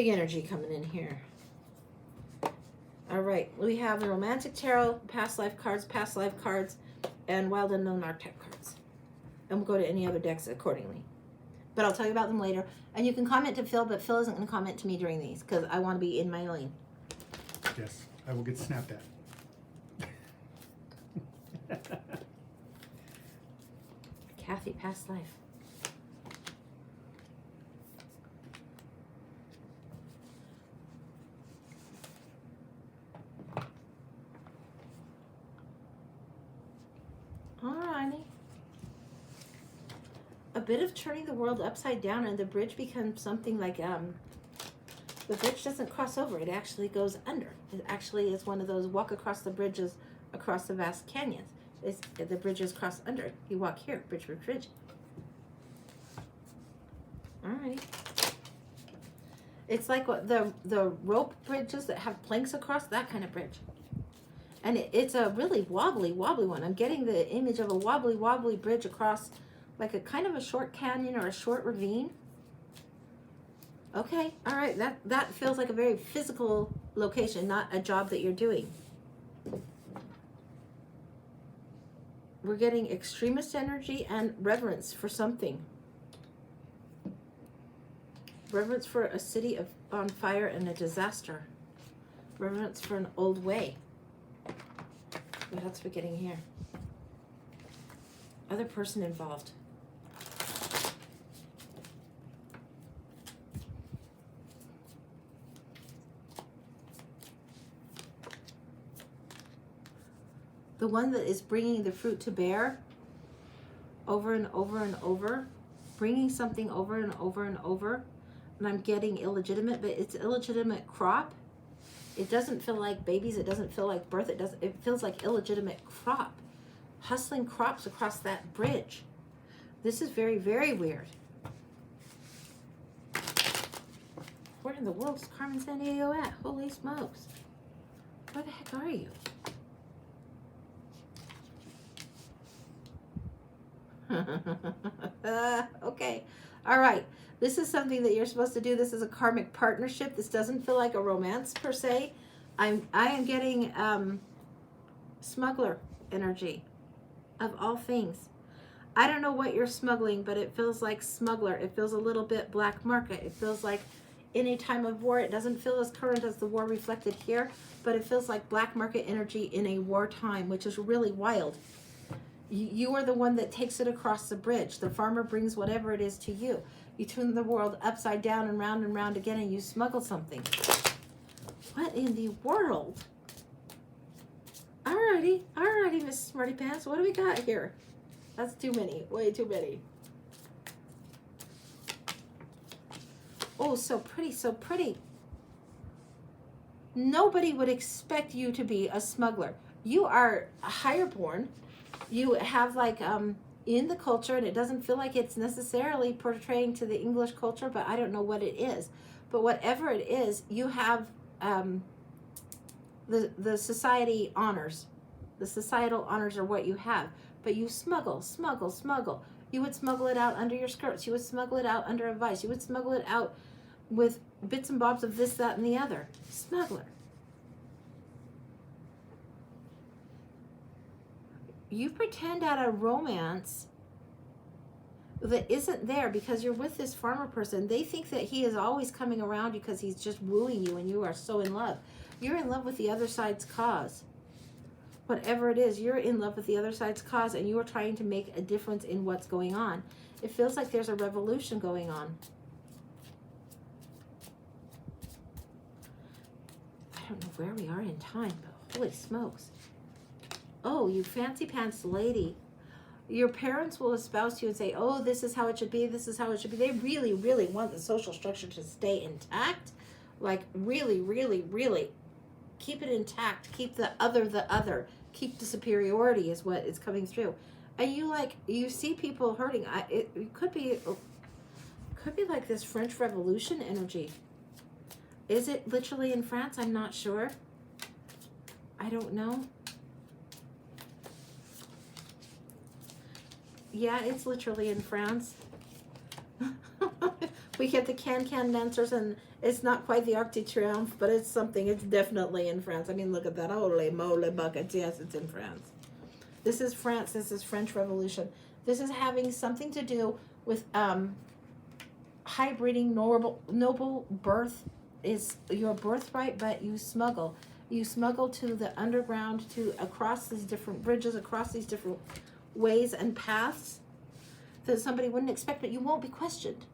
Big energy coming in here. All right, we have the Romantic Tarot, past life cards, and Wild Unknown Archetype cards. And we'll go to any other decks accordingly. But I'll tell you about them later. And you can comment to Phil, but Phil isn't going to comment to me during these because I want to be in my lane. Yes, I will get snapped at. Cathy, past life. Alrighty. A bit of turning the world upside down, and the bridge becomes something like the bridge doesn't cross over, it actually goes under. It actually is one of those walk across the bridges across the vast canyons. The bridges cross under. You walk here, bridge. Alrighty. It's like what the rope bridges that have planks across, that kind of bridge. And it's a really wobbly one. I'm getting the image of a wobbly bridge across like a kind of a short canyon or a short ravine. Okay, all right, that feels like a very physical location, not a job that you're doing. We're getting extremist energy and reverence for something. Reverence for a city on fire and a disaster. Reverence for an old way. What else are we getting here? Other person involved. The one that is bringing the fruit to bear over and over, bringing something over and over, and I'm getting illegitimate, but it's illegitimate crop. It doesn't feel like babies, it doesn't feel like birth, it feels like illegitimate crop. Hustling crops across that bridge. This is very, very weird. Where in the world is Carmen Sandiego at? Holy smokes. Where the heck are you? Okay. All right. This is something that you're supposed to do. This is a karmic partnership. This doesn't feel like a romance per se. I am getting smuggler energy of all things. I don't know what you're smuggling, but it feels like smuggler. It feels a little bit black market. It feels like any time of war. It doesn't feel as current as the war reflected here, but it feels like black market energy in a wartime, which is really wild. You are the one that takes it across the bridge. The farmer brings whatever it is to you. You turn the world upside down and round again, and you smuggle something. What in the world? Alrighty, Miss Smarty Pants. What do we got here? That's too many. Way too many. Oh, so pretty, so pretty. Nobody would expect you to be a smuggler. You are higher born. You have like in the culture, and it doesn't feel like it's necessarily portraying to the English culture, but I don't know what it is. But whatever it is, you have the society honors. The societal honors are what you have. But you smuggle. You would smuggle it out under your skirts. You would smuggle it out under a vice. You would smuggle it out with bits and bobs of this, that, and the other. Smuggler. You pretend at a romance that isn't there because you're with this farmer person. They think that he is always coming around because he's just wooing you and you are so in love. You're in love with the other side's cause. Whatever it is, you're in love with the other side's cause, and you are trying to make a difference in what's going on. It feels like there's a revolution going on. I don't know where we are in time, but holy smokes. Oh, you fancy pants lady. Your parents will espouse you and say, oh, this is how it should be. This is how it should be. They really, really want the social structure to stay intact. Like really, really, really keep it intact. Keep the other. Keep the superiority is what is coming through. And you see people hurting. It could be like this French Revolution energy. Is it literally in France? I'm not sure. I don't know. Yeah, it's literally in France. We get the can dancers, and it's not quite the Arc de Triomphe, but it's something. It's definitely in France. I mean, look at that. Holy moly buckets. Yes, it's in France. This is France. This is French Revolution. This is having something to do with hybriding. Noble birth is your birthright, but you smuggle. You smuggle to the underground, to across these different bridges, across these different ways and paths that somebody wouldn't expect, but you won't be questioned.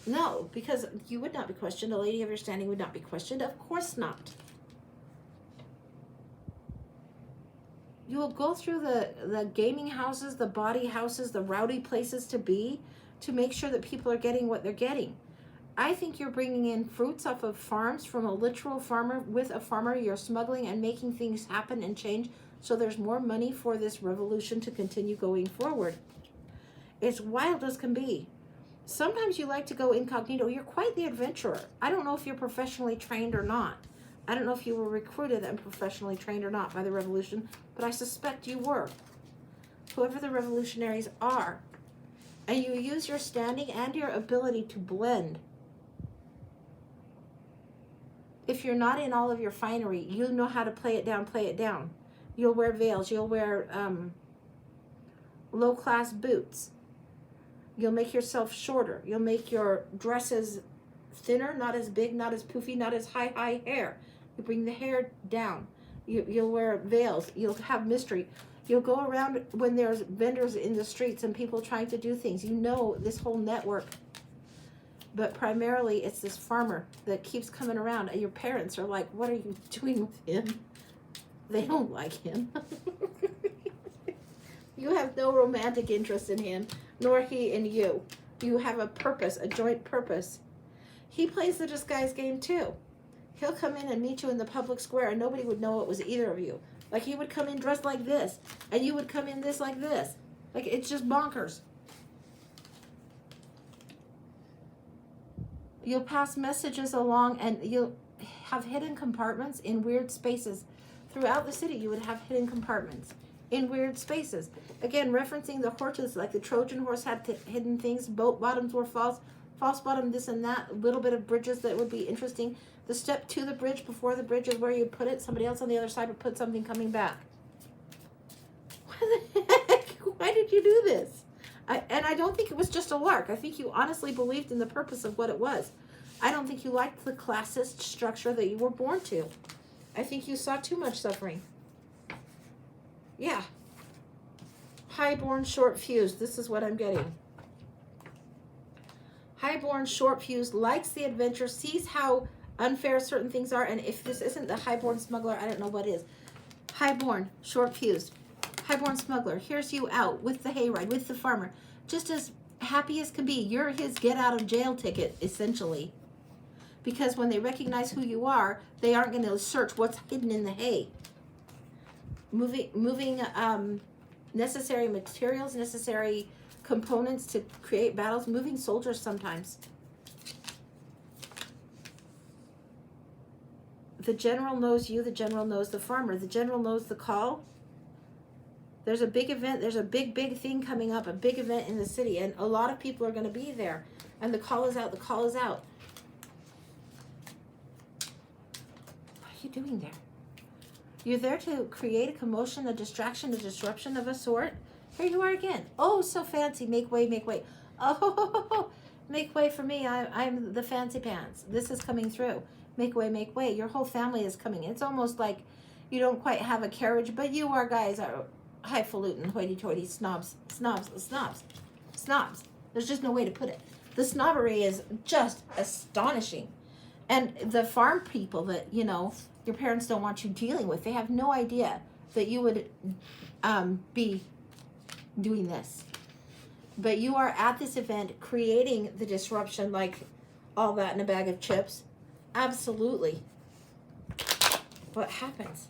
No, because you would not be questioned. A lady of your standing would not be questioned. Of course not. You will go through the gaming houses, the bawdy houses, the rowdy places to be, to make sure that people are getting what they're getting. I think you're bringing in fruits off of farms from a literal farmer with a farmer. You're smuggling and making things happen and change so there's more money for this revolution to continue going forward. It's wild as can be. Sometimes you like to go incognito. You're quite the adventurer. I don't know if you're professionally trained or not. I don't know if you were recruited and professionally trained or not by the revolution, but I suspect you were. Whoever the revolutionaries are. And you use your standing and your ability to blend. If you're not in all of your finery, you know how to play it down, play it down. You'll wear veils. You'll wear low-class boots. You'll make yourself shorter. You'll make your dresses thinner, not as big, not as poofy, not as high hair. You bring the hair down. You'll wear veils. You'll have mystery. You'll go around when there's vendors in the streets and people trying to do things. You know this whole network. But primarily, it's this farmer that keeps coming around. And your parents are like, what are you doing with him? They don't like him. You have no romantic interest in him, nor he in you. You have a purpose, a joint purpose. He plays the disguise game too. He'll come in and meet you in the public square and nobody would know it was either of you. Like he would come in dressed like this, and you would come in this like this. Like it's just bonkers. You'll pass messages along and you'll have hidden compartments in weird spaces. Throughout the city, you would have hidden compartments in weird spaces. Again, referencing the horses, like the Trojan horse had hidden things. Boat bottoms were false bottom, this and that. A little bit of bridges that would be interesting. The step to the bridge, before the bridge is where you'd put it. Somebody else on the other side would put something coming back. What the heck? Why did you do this? And I don't think it was just a lark. I think you honestly believed in the purpose of what it was. I don't think you liked the classist structure that you were born to. I think you saw too much suffering. Yeah. Highborn, short fused. This is what I'm getting. Highborn, short fused, likes the adventure, sees how unfair certain things are, and if this isn't the highborn smuggler, I don't know what is. Highborn, short fused. Highborn smuggler, here's you out with the hayride, with the farmer, just as happy as can be. You're his get out of jail ticket, essentially. Because when they recognize who you are, they aren't going to search what's hidden in the hay. Moving necessary materials, necessary components to create battles, moving soldiers sometimes. The general knows you, the general knows the farmer, the general knows the call. There's a big event, there's a big thing coming up, a big event in the city, and a lot of people are going to be there. And the call is out, the call is out. What are you doing there? You're there to create a commotion, a distraction, a disruption of a sort. Here you are again. Oh, so fancy. Make way, make way. Oh, make way for me. I'm the fancy pants. This is coming through. Make way, make way. Your whole family is coming. It's almost like you don't quite have a carriage, but you are guys are highfalutin, hoity-toity, snobs. There's just no way to put it. The snobbery is just astonishing. And the farm people that, you know, your parents don't want you dealing with, they have no idea that you would be doing this. But you are at this event creating the disruption like all that in a bag of chips. Absolutely. What happens?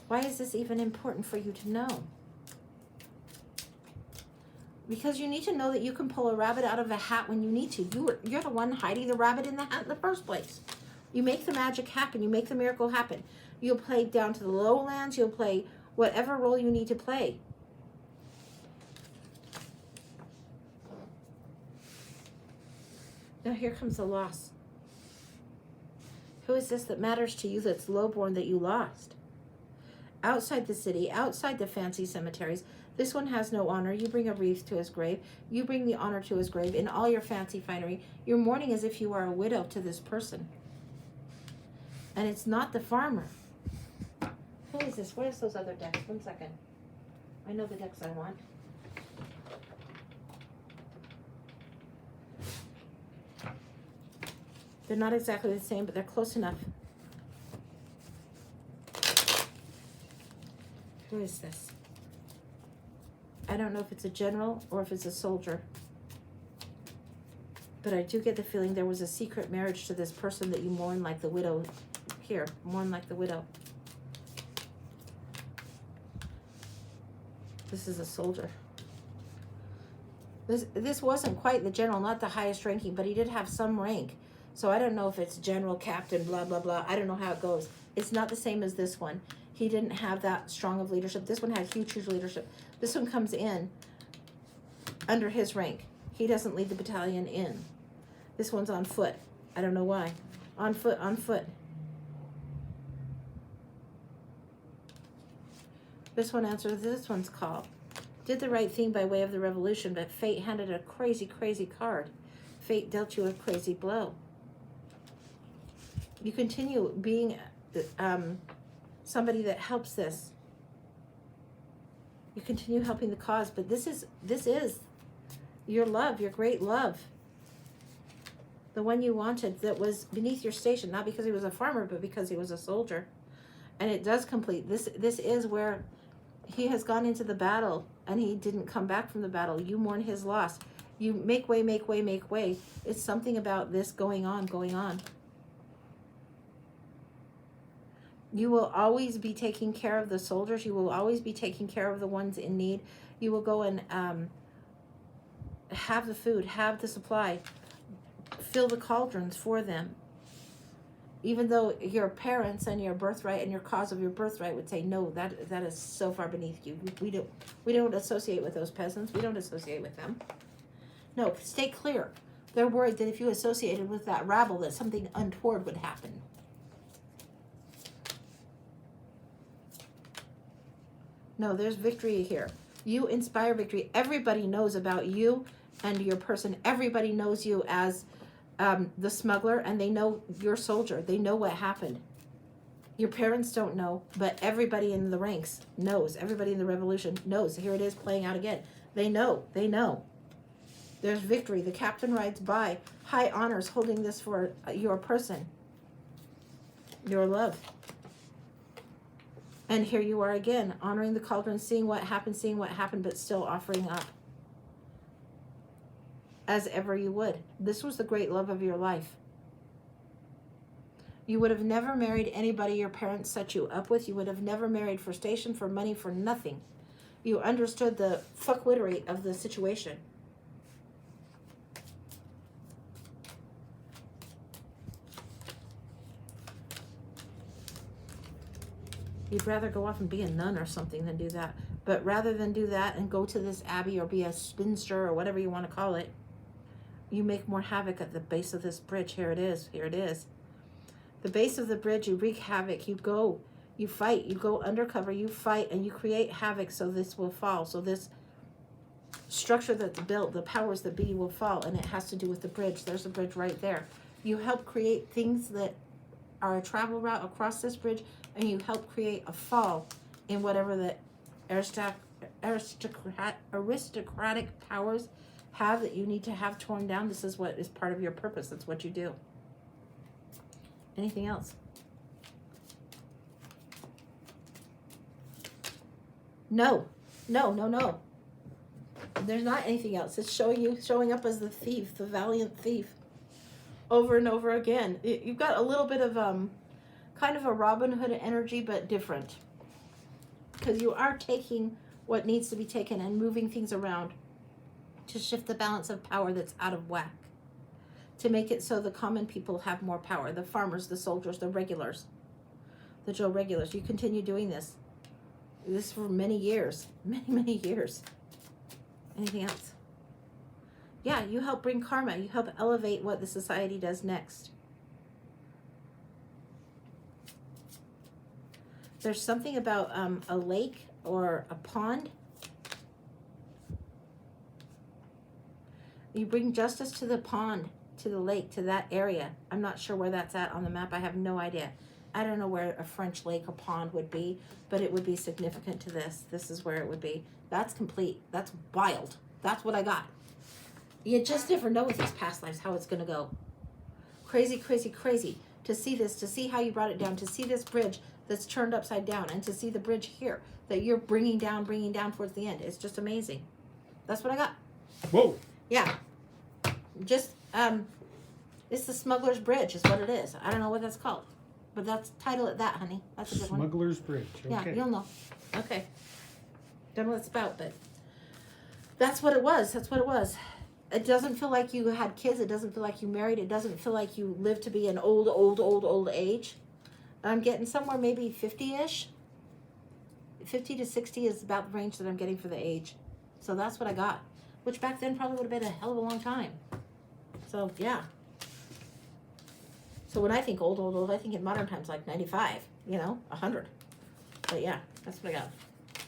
Why is this even important for you to know? Because you need to know that you can pull a rabbit out of a hat when you need to. You're the one hiding the rabbit in the hat in the first place. You make the magic happen. You make the miracle happen. You'll play down to the lowlands. You'll play whatever role you need to play. Now here comes the loss. Who is this that matters to you that's lowborn that you lost? Outside the city, outside the fancy cemeteries, this one has no honor. You bring a wreath to his grave. You bring the honor to his grave in all your fancy finery. You're mourning as if you are a widow to this person. And it's not the farmer. Who is this? Where's those other decks? 1 second. I know the decks I want. They're not exactly the same, but they're close enough. Who is this? I don't know if it's a general or if it's a soldier. But I do get the feeling there was a secret marriage to this person that you mourn like the widow. Here, mourn like the widow. This is a soldier. This wasn't quite the general, not the highest ranking, but he did have some rank. So I don't know if it's general, captain, blah, blah, blah. I don't know how it goes. It's not the same as this one. He didn't have that strong of leadership. This one had huge, huge leadership. This one comes in under his rank. He doesn't lead the battalion in. This one's on foot. I don't know why. On foot, on foot. This one answered this one's call. Did the right thing by way of the revolution, but fate handed a crazy, crazy card. Fate dealt you a crazy blow. You continue being somebody that helps this. You continue helping the cause, but this is your love, your great love. The one you wanted that was beneath your station, not because he was a farmer, but because he was a soldier. And it does complete. This is where he has gone into the battle and he didn't come back from the battle. You mourn his loss. You make way, make way, make way. It's something about this going on, going on. You will always be taking care of the soldiers. You will always be taking care of the ones in need. You will go and have the food, have the supply, fill the cauldrons for them. Even though your parents and your birthright and your cause of your birthright would say, no, that is so far beneath you. We don't associate with those peasants. We don't associate with them. No, stay clear. They're worried that if you associated with that rabble, that something untoward would happen. No, there's victory here. You inspire victory. Everybody knows about you and your person. Everybody knows you as the smuggler, and they know your soldier. They know what happened. Your parents don't know, but everybody in the ranks knows. Everybody in the revolution knows. Here it is playing out again. They know. They know. There's victory. The captain rides by. High honors holding this for your person. Your love. And here you are again, honoring the cauldron, seeing what happened, but still offering up. As ever you would. This was the great love of your life. You would have never married anybody your parents set you up with. You would have never married for station, for money, for nothing. You understood the fuckwittery of the situation. You'd rather go off and be a nun or something than do that. But rather than do that and go to this abbey or be a spinster or whatever you want to call it, you make more havoc at the base of this bridge. Here it is. Here it is. The base of the bridge, you wreak havoc. You go, you fight, you go undercover, you fight, and you create havoc so this will fall. So this structure that's built, the powers that be will fall, and it has to do with the bridge. There's a bridge right there. You help create things that are a travel route across this bridge, and you help create a fall in whatever the aristocratic powers have that you need to have torn down. This is what is part of your purpose. That's what you do. Anything else? No. There's not anything else. It's showing up as the thief, the valiant thief, over and over again. You've got a little bit of kind of a Robin Hood energy, but different, because you are taking what needs to be taken and moving things around to shift the balance of power that's out of whack, to make it so the common people have more power, the farmers, the soldiers, the regulars, the Joe regulars. You continue doing this for many years, many years. Anything else? Yeah, you help bring karma. You help elevate what the society does next. There's something about a lake or a pond. You bring justice to the pond, to the lake, to that area. I'm not sure where that's at on the map. I have no idea. I don't know where a French lake or pond would be, but it would be significant to this. This is where it would be. That's complete. That's wild. That's what I got. You just never know with these past lives how it's going to go. Crazy, crazy, crazy. To see this, to see how you brought it down, to see this bridge that's turned upside down, and to see the bridge here that you're bringing down towards the end. It's just amazing. That's what I got. Whoa. Yeah. Just, it's the Smuggler's Bridge is what it is. I don't know what that's called. But that's, title it that, honey. That's a good one. Smuggler's Bridge. Okay. Yeah, you'll know. Okay. Don't know what it's about, but that's what it was. That's what it was. It doesn't feel like you had kids. It doesn't feel like you married. It doesn't feel like you lived to be an old age. I'm getting somewhere maybe 50-ish. 50 to 60 is about the range that I'm getting for the age. So that's what I got. Which back then probably would have been a hell of a long time. So, yeah. So when I think old, I think in modern times like 95, 100. But yeah, that's what I got.